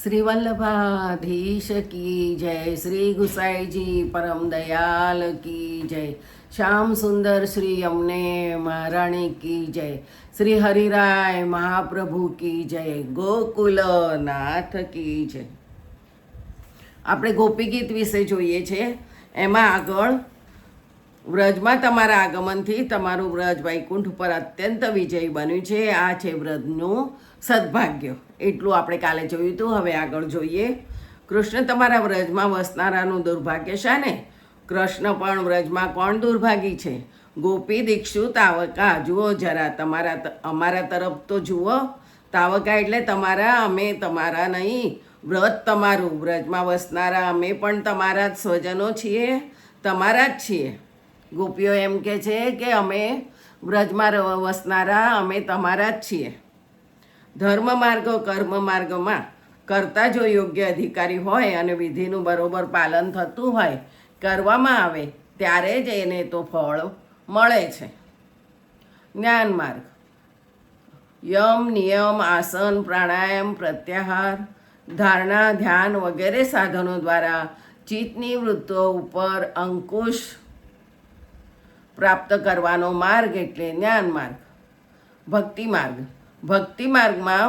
श्री वल्लभाधीश की जय, श्री गुसाई जी परम दयाल की जय, श्याम सुंदर श्री यमुने महाराणी की जय, श्री हरिराय महाप्रभु की जय, ગોકુલનાથ કી જય. આપણે ગોપી ગીત વિશે જોઈએ છે. એમાં આગળ વ્રજમાં તમારા આગમનથી તમારું વ્રજ વૈકુંઠ ઉપર અત્યંત વિજયી બન્યું છે. આ છે વ્રજનું સદભાગ્ય. એટલું આપણે કાલે જોયું હતું. હવે આગળ જોઈએ. કૃષ્ણ તમારા વ્રજમાં વસનારાનું દુર્ભાગ્ય શાને? કૃષ્ણ પણ વ્રજમાં કોણ દુર્ભાગી છે? ગોપી દીક્ષુ તાવકા, જુઓ જરા અમારા તરફ તો જુઓ. તાવકા એટલે તમારા, અમે તમારા નહીં. વ્રત તમારું, વ્રજમાં વસનારા અમે પણ તમારા જ સ્વજનો છીએ, તમારા જ છીએ. ગોપીઓ એમ કહે છે કે અમે વ્રજમાં વસનારા અમે તમારા જ છીએ. ધર્મ માર્ગ કર્મ માર્ગમાં કરતા જો યોગ્ય અધિકારી હોય અને વિધિનું બરોબર પાલન થતું હોય, કરવામાં આવે ત્યારે જ એને તો ફળ મળે છે. જ્ઞાન માર્ગ યમ નિયમ આસન પ્રાણાયામ પ્રત્યાહાર ધારણા ધ્યાન વગેરે સાધનો દ્વારા ચિત્તની વૃત્તિઓ ઉપર અંકુશ પ્રાપ્ત કરવાનો માર્ગ એટલે જ્ઞાન માર્ગ. ભક્તિ માર્ગ, ભક્તિ માર્ગમાં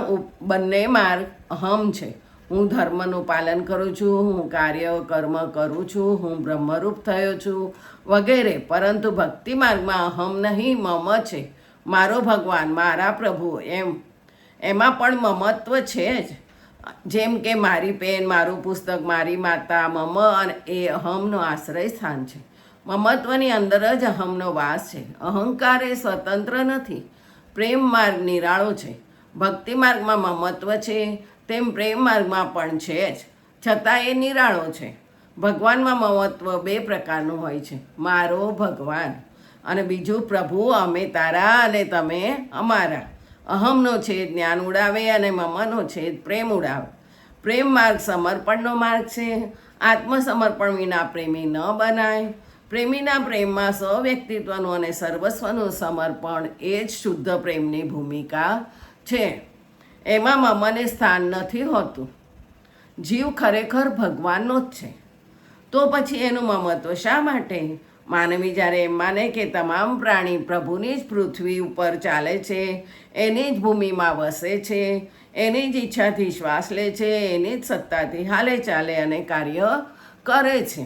બંને માર્ગ અહમ છે. હું ધર્મનું પાલન કરું છું, હું કાર્ય કર્મ કરું છું, હું બ્રહ્મરૂપ થયો છું વગેરે. પરંતુ ભક્તિ માર્ગમાં અહમ નહીં, મમ છે. મારો ભગવાન, મારા પ્રભુ, એમાં પણ મમત્વ છે જ. જેમ કે મારી પેન, મારું પુસ્તક, મારી માતા, મમ, અને એ અહમનો આશ્રય સ્થાન છે. મમત્વની અંદર જ અહમનો વાસ છે. અહંકાર એ સ્વતંત્ર નથી. પ્રેમ માર્ગ નિરાળો છે. ભક્તિ માર્ગમાં મમત્વ છે, તેમ પ્રેમ માર્ગમાં પણ છે જ, છતાં એ નિરાળો છે. ભગવાનમાં મમત્વ બે પ્રકારનું હોય છે. મારો ભગવાન અને બીજું પ્રભુ, અમે તારા અને તમે અમારા. અહમનો છેદ જ્ઞાન ઉડાવે અને મમનો છેદ પ્રેમ ઉડાવે. પ્રેમ માર્ગ સમર્પણનો માર્ગ છે. આત્મસમર્પણ વિના પ્રેમી ન બનાય. પ્રેમીના પ્રેમમાં સ્વવ્યક્તિત્વનું અને સર્વસ્વનું સમર્પણ એ જ શુદ્ધ પ્રેમની ભૂમિકા છે. એમાં મમને સ્થાન નથી હોતું. જીવ ખરેખર ભગવાનનો જ છે, તો પછી એનું મમત્વ શા માટે? માનવી જ્યારે એમ માને કે તમામ પ્રાણી પ્રભુની જ પૃથ્વી ઉપર ચાલે છે, એની જ ભૂમિમાં વસે છે, એની જ ઈચ્છાથી શ્વાસ લે છે, એની જ સત્તાથી હાલે ચાલે અને કાર્ય કરે છે,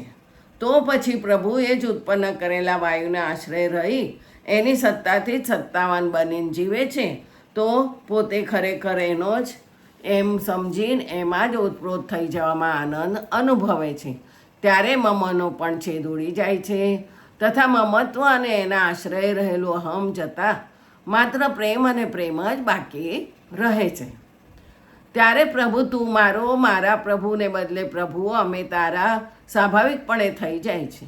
તો પછી પ્રભુએ જ ઉત્પન્ન કરેલા વાયુના આશ્રય રહી એની સત્તાથી જ સત્તાવાન બનીને જીવે છે, તો પોતે ખરેખર એનો જ એમ સમજીને એમાં જ ઓતપ્રોત થઈ જવામાં આનંદ અનુભવે છે. ત્યારે મમનો પણ છેદ ઉડી જાય છે, તથા મમત્વ અને એના આશ્રય રહેલું અહમ જતાં માત્ર પ્રેમ અને પ્રેમ જ બાકી રહે છે. ત્યારે પ્રભુ તું મારો, મારા પ્રભુને બદલે પ્રભુ અમે તારા સ્વાભાવિકપણે થઈ જાય છે.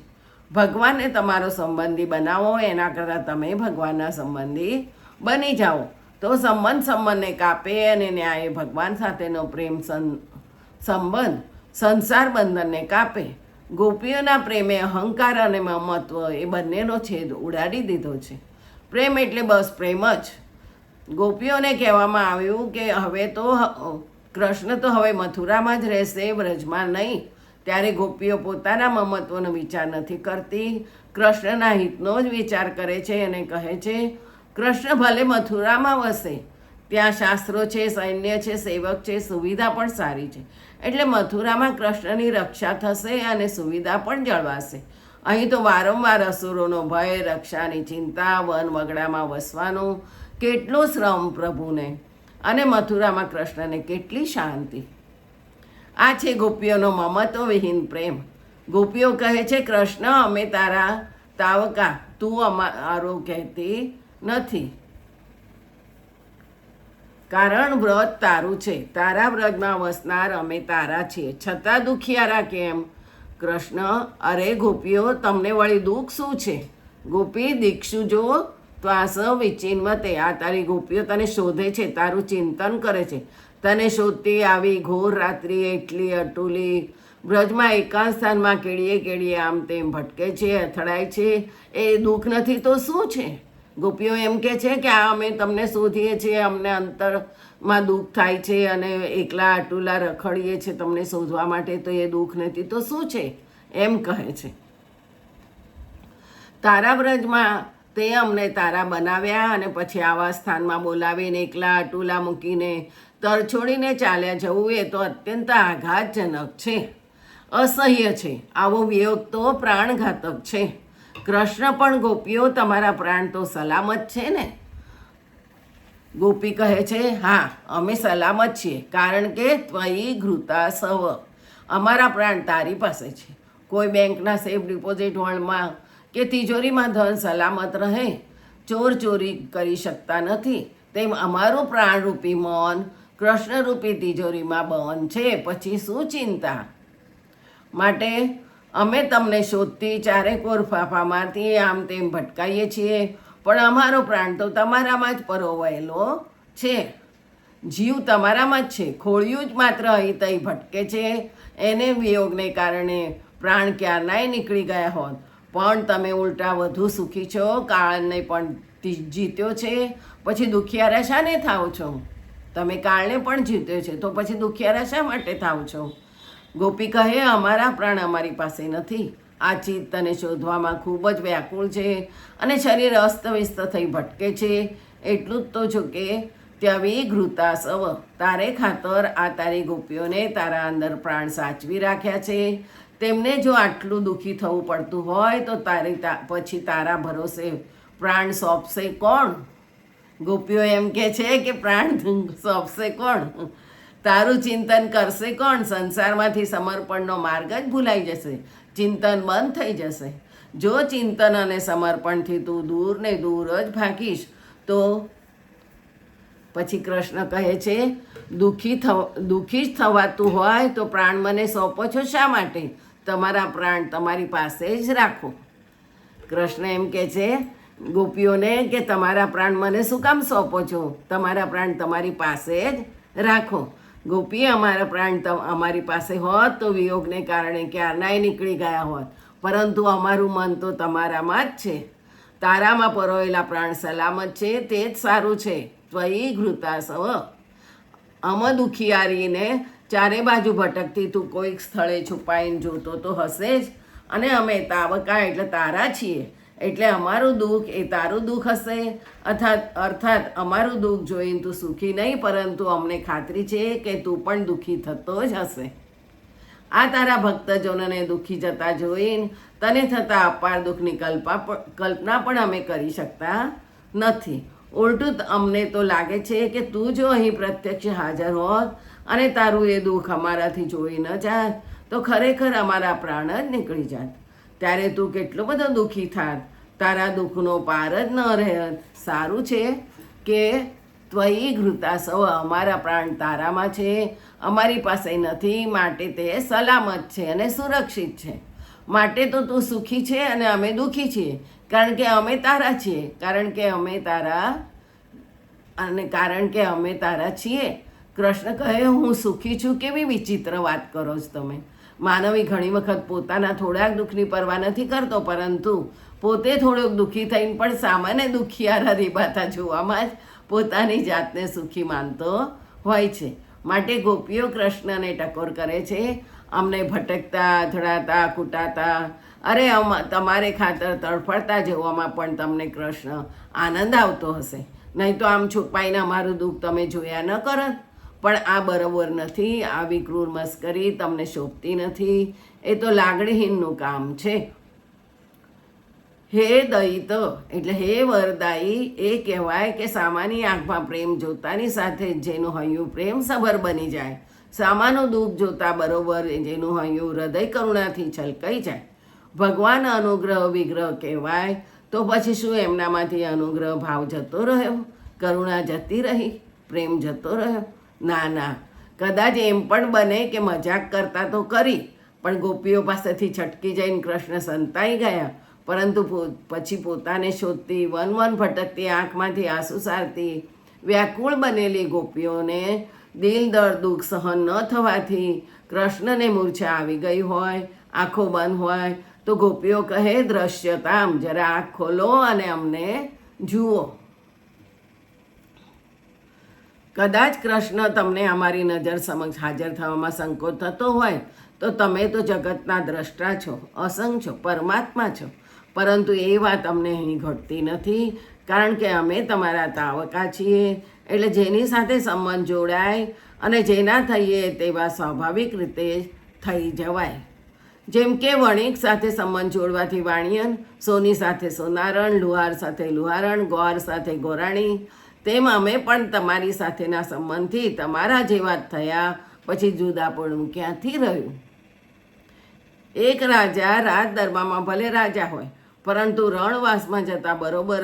ભગવાનને તમારો સંબંધી બનાવો, એના કરતાં તમે ભગવાનના સંબંધી બની જાઓ, તો સંબંધને કાપે અને ન્યાય ભગવાન સાથેનો પ્રેમ સંબંધ સંસાર બંધનને કાપે. ગોપીઓના પ્રેમે અહંકાર અને મમત્વ એ બંનેનો છેદ ઉડાડી દીધો છે. પ્રેમ એટલે બસ પ્રેમ જ. ગોપીઓને કહેવામાં આવ્યું કે હવે તો કૃષ્ણ તો હવે મથુરામાં જ રહેશે, વ્રજમાં નહીં. ત્યારે ગોપીઓ પોતાના મમત્વનો વિચાર નથી કરતી, કૃષ્ણના હિતનો જ વિચાર કરે છે અને કહે છે કૃષ્ણ ભલે મથુરામાં વસે, ત્યાં શાસ્ત્રો છે, સૈન્ય છે, સેવક છે, સુવિધા પણ સારી છે, એટલે મથુરામાં કૃષ્ણની રક્ષા થશે અને સુવિધા પણ જળવાશે. અહીં તો વારંવાર અસુરોનો ભય, રક્ષાની ચિંતા, વન વગડામાં વસવાનું કેટલું શ્રમ પ્રભુને, અને મથુરામાં કૃષ્ણને કેટલી શાંતિ. આ છે ગોપીઓનો મમત્વ વિહીન પ્રેમ. ગોપીઓ કહે છે કૃષ્ણ અમે તારા તાવકા, તું અમારો કહેતી નથી, કારણ વ્રત તારું છે. તારા વ્રજમાં વસનાર અમે તારા છીએ, છતાં દુખિયારા કેમ? કૃષ્ણ અરે ગોપીઓ, તમને વળી દુઃખ શું છે? ગોપી દીક્ષુ જો ત્વાસ વિચિન્વતે, આ તારી ગોપીઓ તને શોધે છે, તારું ચિંતન કરે છે. તને શોધતી આવી ઘોર રાત્રિ એટલી અટુલી વ્રજમાં એકાંત સ્થાનમાં કેડીએ કેડીએ આમ તેમ ભટકે છે, અથડાય છે, એ દુઃખ નથી તો શું છે? ગોપીઓ એમ કહે છે કે આ અમે તમને શોધીએ છીએ, અમને માં દુઃખ થાય છે અને એકલા આટુલા રખડીએ છે તમને શોધવા માટે, તો એ દુઃખ નથી તો શું છે એમ કહે છે. તારા વ્રજમાં તે અમને તારા બનાવ્યા અને પછી આવા સ્થાનમાં બોલાવીને એકલા આટુલા મૂકીને તરછોડીને ચાલ્યા જવું એ તો અત્યંત આઘાતજનક છે, અસહ્ય છે. આવો વિયોગ તો પ્રાણઘાતક છે. કૃષ્ણ પણ ગોપીઓ તમારા પ્રાણ તો સલામત છે ને? ગોપી કહે છે, હા અમે સલામત છીએ, કારણ કે ત્વયી ઘૃતા સવ, અમારા પ્રાણ તારી પાસે છે. કોઈ બેંકના સેફ ડિપોઝિટ હોલ્ડમાં કે તિજોરીમાં ધન સલામત રહે, ચોર ચોરી કરી શકતા નથી, તેમ અમારું પ્રાણરૂપી મન કૃષ્ણરૂપી તિજોરીમાં બંધ છે. પછી શું ચિંતા? માટે અમે તમને શોધતી ચારેકોર ફાફા મારતી આમ તેમ ભટકાઈએ છીએ, પણ અમારો પ્રાણ તો તમારામાં જ પરોવાયેલો છે. જીવ તમારામાં જ છે, ખોળિયું જ માત્ર અહીં તહીં ભટકે છે. એને વિયોગને કારણે પ્રાણ ક્યારનાય નીકળી ગયા હોત, પણ તમે ઉલટા વધુ સુખી છો, કાળને પણ જીત્યો છે, પછી દુખિયારા શાને થાવ છો? તમે કાળને પણ જીત્યો છે તો પછી દુખિયારા શા માટે થાવ છો? ગોપી કહે, અમારા પ્રાણ અમારી પાસે નથી. આ ચિત્ત તને શોધવામાં ખૂબ જ વ્યાકુળ છે અને શરીર અસ્તવ્યસ્ત થઈ ભટકે છે. એટલું જ તો જો કે ત્યવી ઘૃતા સવ, તારે ખાતર આ તારી ગોપીઓને તારા અંદર પ્રાણ સાચવી રાખ્યા છે. તેમને જો આટલું દુઃખી થવું પડતું હોય તો પછી તારા ભરોસે પ્રાણ સોંપશે કોણ? ગોપીઓ એમ કે છે કે પ્રાણ સોંપશે કોણ? તારું ચિંતન કરશે કોણ? સંસારમાંથી સમર્પણનો માર્ગ જ ભૂલાઈ જશે, ચિંતન બંધ થઈ જશે. જો ચિંતન અને સમર્પણથી તું દૂર ને દૂર જ ભાગીશ તો પછી કૃષ્ણ કહે છે, દુઃખી જ થવાતું હોય તો પ્રાણ મને સોંપો છો શા માટે? તમારા પ્રાણ તમારી પાસે જ રાખો. કૃષ્ણ એમ કે છે ગોપીઓને કે તમારા પ્રાણ મને શું કામ સોંપો છો? તમારા પ્રાણ તમારી પાસે જ રાખો. ગોપી, અમારા પ્રાણ અમારી પાસે હોત તો વિયોગને કારણે ક્યારનાય નીકળી ગયા હોત, પરંતુ અમારું મન તો તમારામાં જ છે. તારામાં પરોયેલા પ્રાણ સલામત છે, તે જ સારું છે. ત્વયી ઘૃતા સવ, અમ દુખિયારીને ચારે બાજુ ભટકતી તું કોઈક સ્થળે છુપાઈને જોતો તો હશે જ, અને અમે તાવકા એટલે તારા છીએ, એટલે અમારું દુઃખ એ તારું દુઃખ હશે. અર્થાત અમારું દુઃખ જોઈને તું સુખી નહીં, પરંતુ અમને ખાતરી છે કે તું પણ દુઃખી થતો જ હશે. આ તારા ભક્તજનોને દુઃખી જતા જોઈને તને થતા અપાર દુઃખની કલ્પના પણ અમે કરી શકતા નથી. ઉલટું અમને તો લાગે છે કે તું જો અહીં પ્રત્યક્ષ હાજર હોત અને તારું એ દુઃખ અમારાથી જોઈ ન જાત તો ખરેખર અમારા પ્રાણ જ નીકળી જાત. ત્યારે તું કેટલો બધો દુઃખી થાત, તારા દુઃખનો પાર જ ન રહેત. સારું છે કે ત્વયી ઘૃતા સવ, અમારા પ્રાણ તારામાં છે, અમારી પાસે નથી, માટે તે સલામત છે અને સુરક્ષિત છે. માટે તો તું સુખી છે અને અમે દુઃખી છીએ, કારણ કે અમે તારા છીએ, કારણ કે અમે તારા છીએ. કૃષ્ણ કહે, હું સુખી છું? કેવી વિચિત્ર વાત કરો છો તમે. માનવી ઘણી વખત પોતાના થોડાક દુઃખની પરવા નથી કરતો, પરંતુ પોતે થોડોક દુઃખી થઈને પણ સામાન્ય દુખિયારા રીબાતા જોવામાં જ પોતાની જાતને સુખી માનતો હોય છે. માટે ગોપીઓ કૃષ્ણને ટકોર કરે છે, અમને ભટકતા અથડાતા કૂટાતા, અરે તમારે ખાતર તડફડતા જોવામાં પણ તમને કૃષ્ણ આનંદ આવતો હશે, નહીં તો આમ છુપાઈને અમારું દુઃખ તમે જોયા ન કરત. પણ આ બરાબર નથી, આવી ક્રૂર મસ્કરી તમને શોભતી નથી, એ તો લાગણીહીનનું કામ છે. હે દયિત એટલે હે વરદાયી એ કહેવાય કે સામાની આંખમાં પ્રેમ જોતાની સાથે જેનું હૈયું પ્રેમ સભર બની જાય, સામાનું દુઃખ જોતા બરોબર જેનું હૈયું હૃદય કરુણાથી છલકાઈ જાય. ભગવાન અનુગ્રહ વિગ્રહ કહેવાય તો પછી શું એમનામાંથી અનુગ્રહ ભાવ જતો રહ્યો, કરુણા જતી રહી, પ્રેમ જતો રહ્યો? ના ના, કદાચ એમ પણ બને કે મજાક કરતા તો કરી, પણ ગોપીઓ પાસેથી છટકી જઈને કૃષ્ણ સંતાઈ ગયા. પરંતુ પછી પોતાને શોધતી વન ભટકતી આંખમાંથી આંસુ સારતી વ્યાકુળ બનેલી ગોપીઓને દિલ દર્દ દુઃખ સહન ન થવાથી કૃષ્ણને મૂર્છા આવી ગઈ હોય, આંખો બંધ હોય, તો ગોપીઓ કહે, દ્રશ્યતામ, જરા આંખ ખોલો અને અમને જુઓ. કદાચ કૃષ્ણ તમને અમારી નજર સમક્ષ હાજર થવામાં સંકોચ થતો હોય તો તમે તો જગતના દ્રષ્ટા છો, અસંગ છો, પરમાત્મા છો. પરંતુ એ વાત અમને અહીં ઘટતી નથી, કારણ કે અમે તમારા તાવકા છીએ. એટલે જેની સાથે સંબંધ જોડાય અને જેના થઈએ તેવા સ્વાભાવિક રીતે થઈ જવાય. જેમ કે વણિક સાથે સંબંધ જોડવાથી વાણિયન, સોની સાથે સોનારણ, લુહાર સાથે લુહારણ, ગોર સાથે ગોરાણી, તેમ અમે પણ તમારી સાથેના સંબંધથી તમારા જેવા જ થયા. પછી જુદાપણું ક્યાંથી રહ્યું? એક રાજા રાજ દરબારમાં ભલે રાજા હોય, પરંતુ રણવાસમાં જતાં બરોબર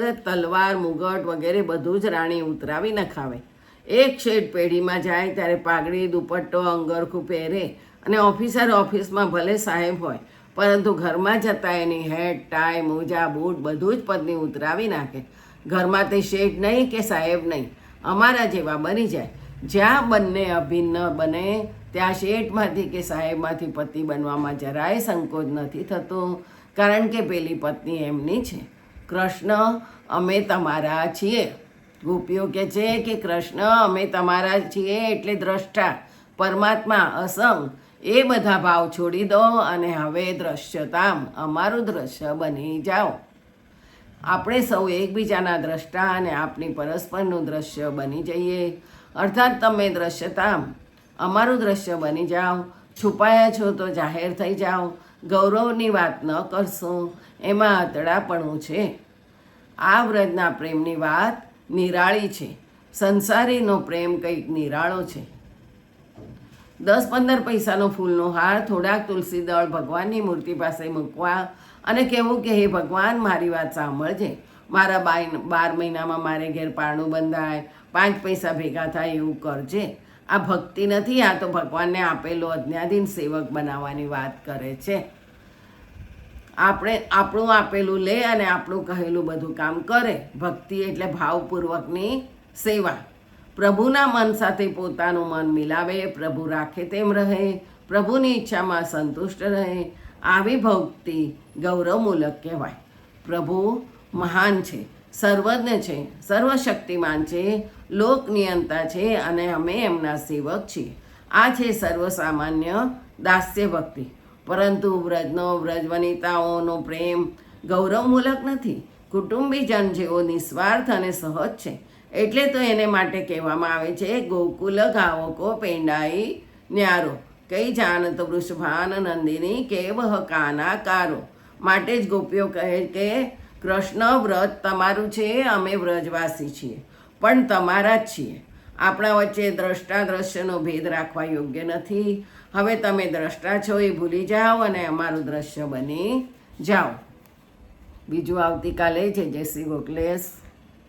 જ તલવાર, મુગટ વગેરે બધું જ રાણી ઉતરાવી નખાવે. એક શેઠ પેઢીમાં જાય ત્યારે પાઘડી, દુપટ્ટો, અંગરખું પહેરે અને ઓફિસમાં ભલે સાહેબ હોય, પરંતુ ઘરમાં જતાં એની હેટ, ટાઈ, મોજા, બૂટ બધું જ પત્ની ઉતરાવી નાખે. ઘરમાં તે શેઠ નહીં કે સાહેબ નહીં, અમારા જેવા બની જાય. જ્યાં બંને અભિન્ન બને ત્યાં શેઠમાંથી કે સાહેબમાંથી પતિ બનવામાં જરાય સંકોચ નથી થતો, કારણ કે પેલી પત્ની એમની છે. કૃષ્ણ, અમે તમારા છીએ. ગોપીઓ કહે છે કે કૃષ્ણ, અમે તમારા છીએ એટલે દ્રષ્ટા, પરમાત્મા, અસંગ, એ બધા ભાવ છોડી દો અને હવે દ્રશ્યતામ, અમારું દ્રશ્ય બની જાઓ. આપણે સૌ એકબીજાના દ્રષ્ટા અને આપણી પરસ્પરનું દ્રશ્ય બની જઈએ. અર્થાત તમે દ્રશ્યતામ, અમારું દ્રશ્ય બની જાઓ. છુપાયા છો તો જાહેર થઈ જાઓ. ગૌરવની વાત ન કરશો, એમાં અતડાપણું છે. આ વ્રજના પ્રેમની વાત નિરાળી છે. સંસારીનો પ્રેમ કંઈક નિરાળો છે. 10-15 પૈસાનો ફૂલનો હાર, થોડાક તુલસી દળ ભગવાનની મૂર્તિ પાસે મૂકવા અને કહેવું કે હે ભગવાન, મારી વાત સાંભળજે. મારા 12 મહિનામાં મારે ઘેર પારણું બંધાય, 5 પૈસા ભેગા થાય એવું કરજે. આ ભક્તિ નથી, આ તો ભગવાનને આપેલો અજ્ઞાધીન સેવક બનાવવાની વાત કરે છે. આપણે આપણું આપેલું લે અને આપણું કહેલું બધું કામ કરે. ભક્તિ એટલે ભાવપૂર્વકની સેવા. પ્રભુના મન સાથે પોતાનું મન મિલાવે, પ્રભુ રાખે તેમ રહે, પ્રભુની ઈચ્છામાં સંતુષ્ટ રહે. આવી ભક્તિ ગૌરવમૂલક કહેવાય. પ્રભુ મહાન છે, સર્વજ્ઞ છે, સર્વશક્તિમાન છે, લોકનિયંતા છે અને અમે એમના સેવક છીએ. આ છે સર્વસામાન્ય દાસ્ય ભક્તિ. પરંતુ વ્રજવનિતાઓનો પ્રેમ ગૌરવમૂલક નથી. કુટુંબીજન જેવો નિસ્વાર્થ અને સહજ છે. એટલે તો એને માટે કહેવામાં આવે છે ગોકુલ ગાવકો પેંડાઈ ન્યારો, કઈ જાનત વૃષભાન નંદિની કેવહ કાનાકારો. માટે જ ગોપીઓ કહે કે કૃષ્ણ, વ્રજ તમારું છે, અમે વ્રજવાસી છીએ, પણ તમારા જ છીએ. આપણા વચ્ચે દ્રષ્ટા દ્રશ્યનો ભેદ રાખવા યોગ્ય નથી. હવે તમે દ્રષ્ટા છો એ ભૂલી જાઓ અને અમારું દ્રશ્ય બની જાઓ. બીજું આવતીકાલે છે. જય શ્રી ગોખલેશ.